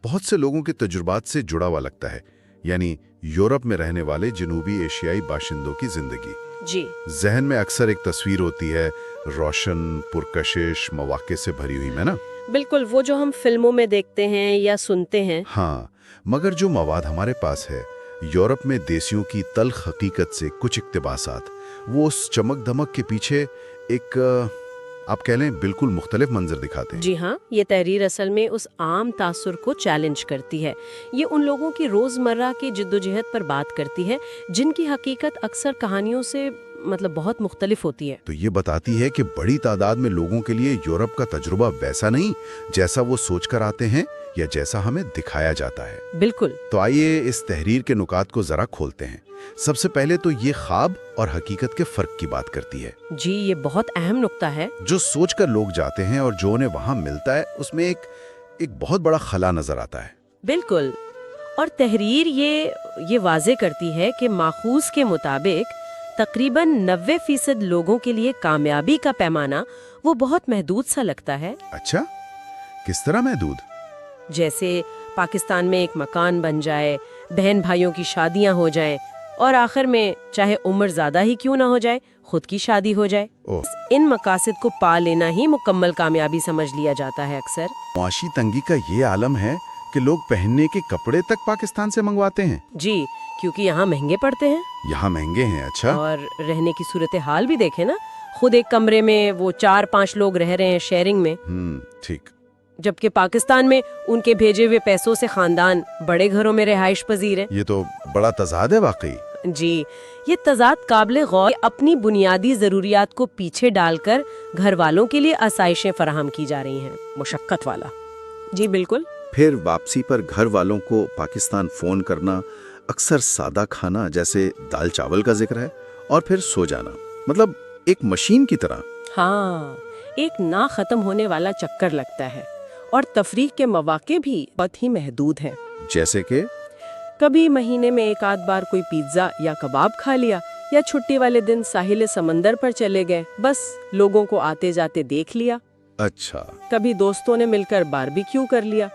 बहुत से लोगों के तजुर्बात से जुड़ा हुआ लगता है, यानी यूरोप में रहने वाले जनूबी एशियाई बाशिंदों की जिंदगी। जी। जहन में अक्सर एक तस्वीर होती है, रोशन, पुरकशिश, मौके से भरी हुई, है ना? बिल्कुल, वो जो हम फिल्मों में देखते हैं या सुनते हैं। हाँ, मगर जो मवाद हमारे पास है, यूरोप में देसियों की तल्ख हकीकत से कुछ इक्तिबासात, वो उस चमक धमक के पीछे एक आप कह लें बिल्कुल मुख्तलिफ मंजर दिखाते हैं। जी हाँ, ये तहरीर असल में उस आम तासुर को चैलेंज करती है। ये उन लोगों की रोजमर्रा की जिद्दोजहद पर बात करती है जिनकी हकीकत अक्सर कहानियों से बहुत मुख्तलिफ होती है। तो ये बताती है कि बड़ी तादाद में लोगों के लिए यूरोप का तजुर्बा वैसा नहीं जैसा वो सोच कर आते हैं या जैसा हमें दिखाया जाता है। बिल्कुल। तो आइए इस तहरीर के नुकात को जरा खोलते हैं। सबसे पहले तो ये ख्वाब और हकीकत के फर्क की बात करती है। जी, ये बहुत अहम नुक्ता है। जो सोचकर लोग जाते हैं और जो उन्हें वहां मिलता है, उसमें एक बहुत बड़ा खला नजर आता है। बिल्कुल। और तहरीर ये वाजे करती है कि माखूज के मुताबिक तकरीबन 90% लोगों के लिए कामयाबी का पैमाना वो बहुत महदूद सा लगता है। अच्छा, किस तरह महदूद? जैसे पाकिस्तान में एक मकान बन जाए, बहन भाइयों की शादियां हो जाएं, और आखिर में चाहे उम्र ज्यादा ही क्यों ना हो जाए, खुद की शादी हो जाए। इन मकासद को पा लेना ही मुकम्मल कामयाबी समझ लिया जाता है। अक्सर मुआशी तंगी का ये आलम है कि लोग पहनने के कपड़े तक पाकिस्तान से मंगवाते हैं। जी, क्योंकि यहाँ महंगे पड़ते हैं। यहाँ महंगे हैं? अच्छा। और रहने की सूरत हाल भी देखे ना, खुद एक कमरे में वो 4-5 लोग रह रहे हैं शेयरिंग में। ठीक। जबकि पाकिस्तान में उनके भेजे हुए पैसों से खानदान बड़े घरों में रिहाइश पजीर है। ये तो बड़ा तजाद है वाकई। जी, ये तजाद काबिल गौर अपनी बुनियादी जरूरियात को पीछे डालकर घर वालों के लिए आसाइशें फराहम की जा रही हैं, मुशक्कत वाला। जी बिल्कुल। फिर वापसी पर घर वालों को पाकिस्तान फोन करना, अक्सर सादा खाना जैसे दाल चावल का जिक्र है, और फिर सो जाना, मतलब एक मशीन की तरह। हाँ, एक ना खत्म होने वाला चक्कर लगता है। और तफरीह के मौके भी बहुत ही महदूद हैं। जैसे कि कभी महीने में एक आध बार कोई पिज्जा या कबाब खा लिया, या छुट्टी वाले दिन साहिल समंदर पर चले गए, बस लोगों को आते जाते देख लिया। अच्छा। कभी दोस्तों ने मिलकर बारबेक्यू कर लिया।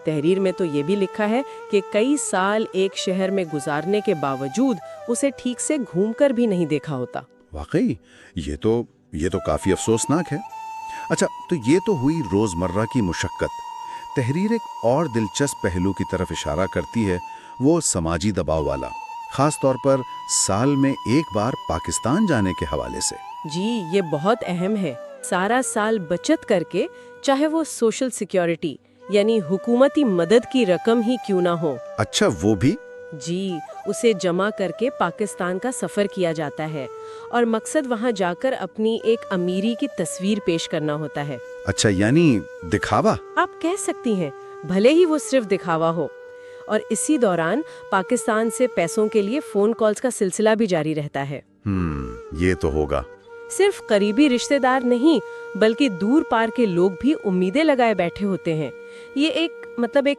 तहरीर में तो ये भी लिखा है कि कई साल एक शहर में गुजारने के बावजूद उसे ठीक से घूमकर भी नहीं देखा होता। वाकई ये तो काफी अफसोसनाक है। अच्छा, तो ये तो हुई रोजमर्रा की मुशक्कत। तहरीर एक और दिलचस्प पहलू की तरफ इशारा करती है, वो समाजी दबाव वाला, खास तौर पर साल में एक बार पाकिस्तान जाने के हवाले से। जी, ये बहुत अहम है। सारा साल बचत करके, चाहे वो सोशल सिक्योरिटी यानी हुकूमती मदद की रकम ही क्यों ना हो। अच्छा, वो भी? जी, उसे जमा करके पाकिस्तान का सफर किया जाता है, और मकसद वहां जाकर अपनी एक अमीरी की तस्वीर पेश करना होता है। अच्छा, यानी दिखावा? आप कह सकती हैं, भले ही वो सिर्फ दिखावा हो। और इसी दौरान पाकिस्तान से पैसों के लिए फोन कॉल्स का सिलसिला भी जारी रहता है। ये तो होगा। सिर्फ करीबी रिश्तेदार नहीं, बल्कि दूर पार के लोग भी उम्मीदें लगाए बैठे होते हैं। ये एक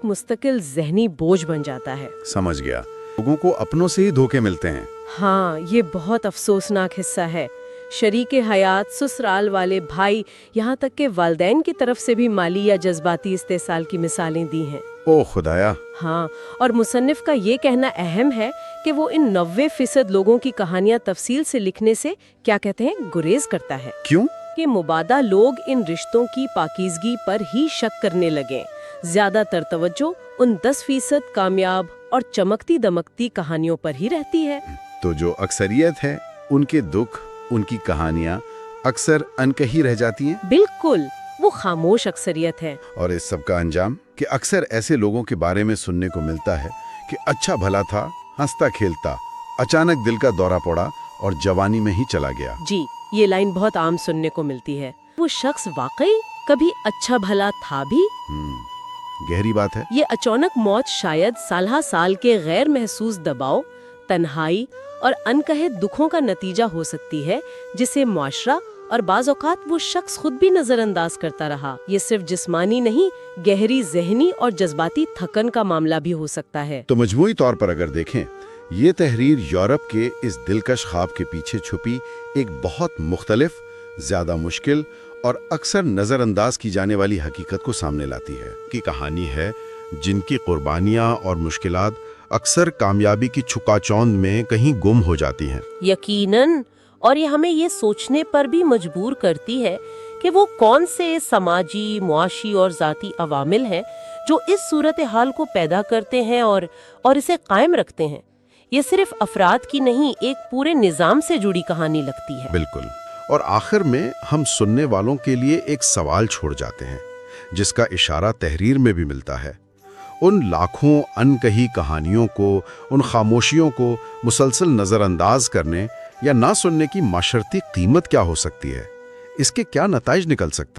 मुस्तकिल जहनी बोझ बन जाता है। समझ गया, लोगों को अपनों से ही धोखे मिलते हैं। हाँ, ये बहुत अफसोसनाक हिस्सा है। शरीके हयात, ससुराल वाले, भाई, यहाँ तक के वालिदैन की तरफ से भी माली या जज्बाती इस्तेसाल की मिसालें दी हैं। ओ खुदाया। हाँ, और मुसन्निफ का ये कहना अहम है कि वो इन 90% लोगों की कहानियां तफसील से लिखने से क्या कहते हैं, गुरेज करता है। क्यों? कि मुबादा लोग इन रिश्तों की पाकीज़गी पर ही शक करने लगे। ज्यादातर तवज्जो उन 10% कामयाब और चमकती दमकती कहानियों पर ही रहती है। तो जो अक्सरियत है, उनके दुख, उनकी कहानियां अक्सर अनकही रह जाती हैं। बिल्कुल, वो खामोश अक्सरियत है। और इस सब का अंजाम कि अक्सर ऐसे लोगों के बारे में सुनने को मिलता है कि अच्छा भला था, हंसता खेलता, अचानक दिल का दौरा पड़ा और जवानी में ही चला गया। जी, ये लाइन बहुत आम सुनने को मिलती है। वो शख्स वाकई कभी अच्छा भला था भी? गहरी बात है। ये अचानक मौत शायद साल के गैर महसूस दबाव, तन्हाई और अनकहे दुखों का नतीजा हो सकती है, जिसे मुआशरा और बाज़ औक़ात वो शख्स खुद भी नजरअंदाज करता रहा। ये सिर्फ जिस्मानी नहीं, गहरी ज़हनी और जज्बाती थकन का मामला भी हो सकता है। तो मजमूई तौर पर अगर देखें, ये तहरीर यूरोप के इस दिलकश ख्वाब के पीछे छुपी एक बहुत मुख्तलिफ, ज्यादा मुश्किल और अक्सर नजरअंदाज की जाने वाली हकीकत को सामने लाती है। की कहानी है جن کی قربانیاں اور مشکلات اکثر کامیابی کی چھکا چوند میں کہیں گم ہو جاتی ہیں۔ یقیناً، اور یہ ہمیں یہ سوچنے پر بھی مجبور کرتی ہے کہ وہ کون سے سماجی، معاشی اور ذاتی عوامل ہیں جو اس صورتحال کو پیدا کرتے ہیں اور اسے قائم رکھتے ہیں۔ یہ صرف افراد کی نہیں، ایک پورے نظام سے جڑی کہانی لگتی ہے۔ بالکل، اور آخر میں ہم سننے والوں کے لیے ایک سوال چھوڑ جاتے ہیں جس کا اشارہ تحریر میں بھی ملتا ہے۔ ان لاکھوں انکہی کہانیوں کو، ان خاموشیوں کو مسلسل نظر انداز کرنے یا نہ سننے کی معاشرتی قیمت کیا ہو سکتی ہے؟ اس کے کیا نتائج نکل سکتے ہیں؟